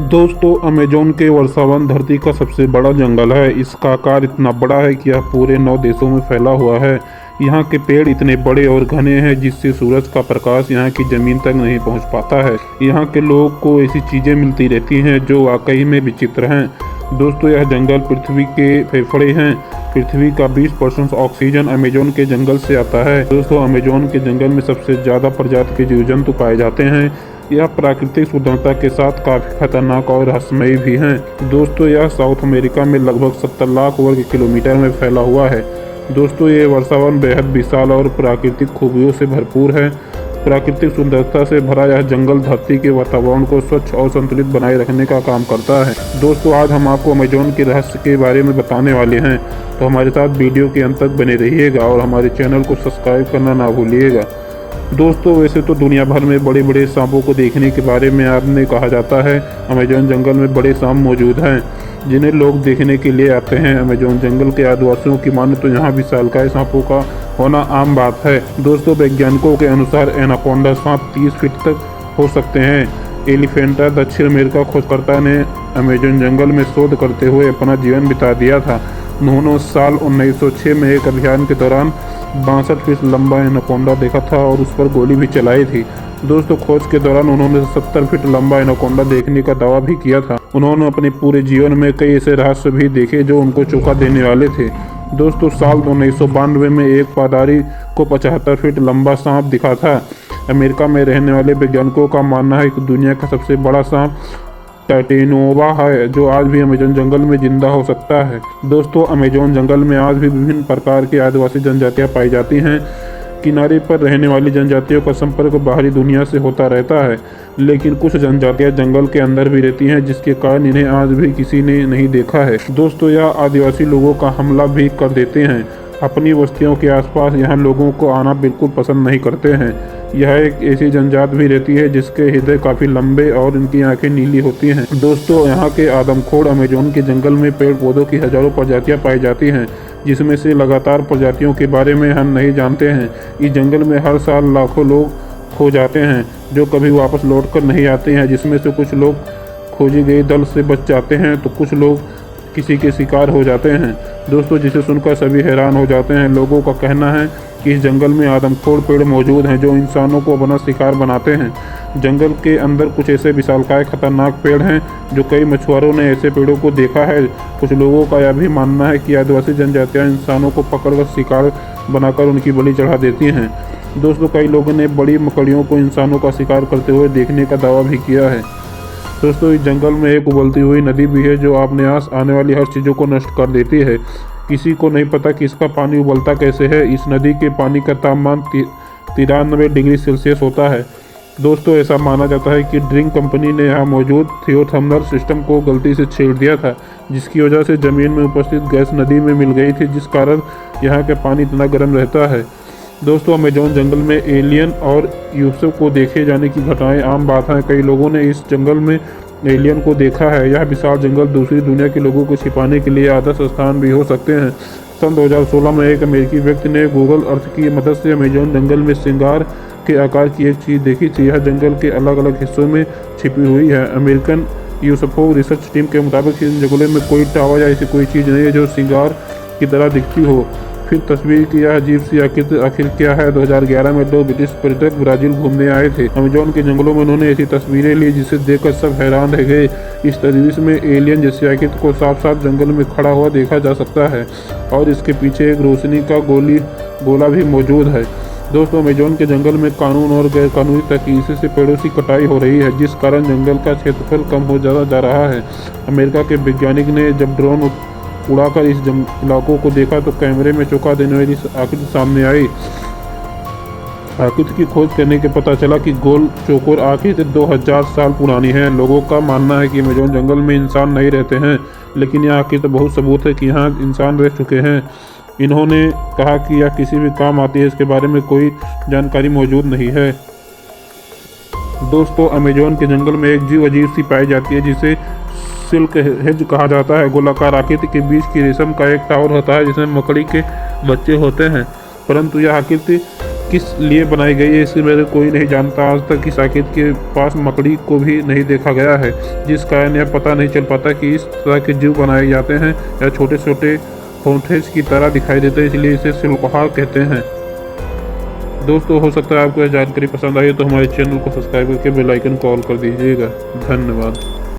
दोस्तों, अमेज़न के वर्षावन धरती का सबसे बड़ा जंगल है। इसका आकार इतना बड़ा है कि यह पूरे 9 देशों में फैला हुआ है। यहाँ के पेड़ इतने बड़े और घने हैं जिससे सूरज का प्रकाश यहाँ की ज़मीन तक नहीं पहुँच पाता है। यहाँ के लोगों को ऐसी चीज़ें मिलती रहती हैं जो वाकई में विचित्र हैं। दोस्तों, यह जंगल पृथ्वी के फेफड़े हैं। पृथ्वी का 20% ऑक्सीजन अमेज़न के जंगल से आता है। दोस्तों, अमेज़न के जंगल में सबसे ज़्यादा प्रजाति के जीव जंतु पाए जाते हैं। यह प्राकृतिक सुंदरता के साथ काफ़ी खतरनाक और रहस्यमयी भी हैं। दोस्तों, यह साउथ अमेरिका में लगभग 70 लाख वर्ग किलोमीटर में फैला हुआ है। दोस्तों, ये वर्षावन बेहद विशाल और प्राकृतिक खूबियों से भरपूर है। प्राकृतिक सुंदरता से भरा यह जंगल धरती के वातावरण को स्वच्छ और संतुलित बनाए रखने का काम करता है। दोस्तों, आज हम आपको अमेज़न के रहस्य के बारे में बताने वाले हैं, तो हमारे साथ वीडियो के अंत तक बने रहिएगा और हमारे चैनल को सब्सक्राइब करना ना भूलिएगा। दोस्तों, वैसे तो दुनिया भर में बड़े बड़े सांपों को देखने के बारे में आपने कहा जाता है। अमेज़न जंगल में बड़े सांप मौजूद हैं जिन्हें लोग देखने के लिए आते हैं। अमेज़न जंगल के आदिवासियों की माने तो यहाँ विशालकाय सांपों का होना आम बात है। दोस्तों, वैज्ञानिकों के अनुसार एनाकोंडा सांप 30 फीट तक हो सकते हैं। एलिफेंटा दक्षिण अमेरिका खोजकर्ता ने अमेज़न जंगल में शोध करते हुए अपना जीवन बिता दिया था। उन्होंने साल 1906 में एक अभियान के दौरान 62 फीट लंबा एनाकोंडा देखा था और उस पर गोली भी चलाई थी। दोस्तों, खोज के दौरान उन्होंने 70 फीट लंबा एनाकोंडा देखने का दावा भी किया था। उन्होंने अपने पूरे जीवन में कई ऐसे रहस्य भी देखे जो उनको चौंका देने वाले थे। दोस्तों, साल 1992 में एक पादरी को 75 फीट लंबा सांप दिखा था। अमेरिका में रहने वाले वैज्ञानिकों का मानना है कि दुनिया का सबसे बड़ा सांप टाइटेनोवा है, जो आज भी अमेज़न जंगल में जिंदा हो सकता है। दोस्तों, अमेज़न जंगल में आज भी विभिन्न प्रकार की आदिवासी जनजातियां पाई जाती हैं। किनारे पर रहने वाली जनजातियों का संपर्क बाहरी दुनिया से होता रहता है, लेकिन कुछ जनजातियां जंगल के अंदर भी रहती हैं, जिसके कारण इन्हें आज भी किसी ने नहीं देखा है। दोस्तों, यह आदिवासी लोगों का हमला भी कर देते हैं। अपनी बस्तियों के आसपास यहाँ लोगों को आना बिल्कुल पसंद नहीं करते हैं। यह एक ऐसी जनजात भी रहती है जिसके हृदय काफ़ी लंबे और इनकी आंखें नीली होती हैं। दोस्तों, यहाँ के आदमखोर अमेज़न के जंगल में पेड़ पौधों की हजारों प्रजातियाँ पाई जाती हैं, जिसमें से लगातार प्रजातियों के बारे में हम नहीं जानते हैं। इस जंगल में हर साल लाखों लोग खो जाते हैं जो कभी वापस लौट कर नहीं आते हैं, जिसमें से कुछ लोग खोजी गई दल से बच जाते हैं तो कुछ लोग किसी के शिकार हो जाते हैं। दोस्तों, जिसे सुनकर सभी हैरान हो जाते हैं। लोगों का कहना है कि इस जंगल में आदमखोर पेड़ मौजूद हैं जो इंसानों को अपना शिकार बनाते हैं। जंगल के अंदर कुछ ऐसे विशालकाय खतरनाक पेड़ हैं जो कई मछुआरों ने ऐसे पेड़ों को देखा है। कुछ लोगों का यह भी मानना है कि आदिवासी जनजातियां इंसानों को पकड़कर शिकार बनाकर उनकी बलि चढ़ा देती हैं। दोस्तों, कई लोगों ने बड़ी मकड़ियों को इंसानों का शिकार करते हुए देखने का दावा भी किया है। दोस्तों, इस जंगल में एक उबलती हुई नदी भी है जो अपने आस आने वाली हर चीज़ों को नष्ट कर देती है। किसी को नहीं पता कि इसका पानी उबलता कैसे है। इस नदी के पानी का तापमान 93 डिग्री सेल्सियस होता है। दोस्तों, ऐसा माना जाता है कि ड्रिंक कंपनी ने यहाँ मौजूद थियोथर्मल सिस्टम को गलती से छेड़ दिया था, जिसकी वजह से ज़मीन में उपस्थित गैस नदी में मिल गई थी, जिस कारण यहाँ का पानी इतना गर्म रहता है। दोस्तों, अमेज़न जंगल में एलियन और यूएफओ को देखे जाने की घटनाएं आम बात हैं। कई लोगों ने इस जंगल में एलियन को देखा है। यह विशाल जंगल दूसरी दुनिया के लोगों को छिपाने के लिए आदर्श स्थान भी हो सकते हैं। सन 2016 में एक अमेरिकी व्यक्ति ने गूगल अर्थ की मदद से अमेज़न जंगल में श्रृंगार के आकार की एक चीज़ देखी थी। यह जंगल के अलग अलग हिस्सों में छिपी हुई है। अमेरिकन यूएफओ रिसर्च टीम के मुताबिक इन जंगलों में कोई टावर या ऐसी कोई चीज़ नहीं है जो श्रृंगार की तरह दिखती हो। फिर तस्वीर की यह अजीब सी आकृति आखिर क्या है। 2011 में 2 ब्रिटिश पर्यटक ब्राज़ील घूमने आए थे। अमेज़न के जंगलों में उन्होंने ऐसी तस्वीरें ली जिसे देखकर सब हैरान रह गए। इस तस्वीर में एलियन जैसी आकृति को साफ साफ जंगल में खड़ा हुआ देखा जा सकता है और इसके पीछे एक रोशनी का गोला भी मौजूद है। दोस्तों, अमेज़न के जंगल में कानून और गैर कानूनी तरीके से पेड़ों की कटाई हो रही है, जिस कारण जंगल का क्षेत्रफल कम हो जा रहा है। अमेरिका के वैज्ञानिक ने जब ड्रोन उड़ाकर इस इलाकों को देखा तो कैमरे में चौंका देने वाली आकृति सामने आई। आकृति की खोज करने के पता चला कि गोल चौकोर आकृति 2000 साल पुरानी है। लोगों का मानना है कि अमेज़न जंगल में इंसान नहीं रहते हैं, लेकिन यह आकृति बहुत सबूत है कि यहाँ इंसान रह चुके हैं। इन्होंने कहा कि यह किसी भी काम आती है, इसके बारे में कोई जानकारी मौजूद नहीं है। दोस्तों, अमेज़न के जंगल में एक जीव अजीब सी पाई जाती है जिसे सिल्क हेज कहा जाता है। गोलाकार आकृति के बीच की रेशम का एक टावर होता है जिसमें मकड़ी के बच्चे होते हैं, परंतु यह आकृति किस लिए बनाई गई है इसके बारे में कोई नहीं जानता। आज तक इस आकृति के पास मकड़ी को भी नहीं देखा गया है, जिस कारण यह पता नहीं चल पाता कि इस तरह के जीव बनाए जाते हैं या छोटे छोटे होंठे की तरह दिखाई देते हैं, इसलिए इसे शिल्पहार कहते हैं। दोस्तों, हो सकता है आपको यह जानकारी पसंद आई तो हमारे चैनल को सब्सक्राइब करके बेल आइकन को ऑल कर दीजिएगा। धन्यवाद।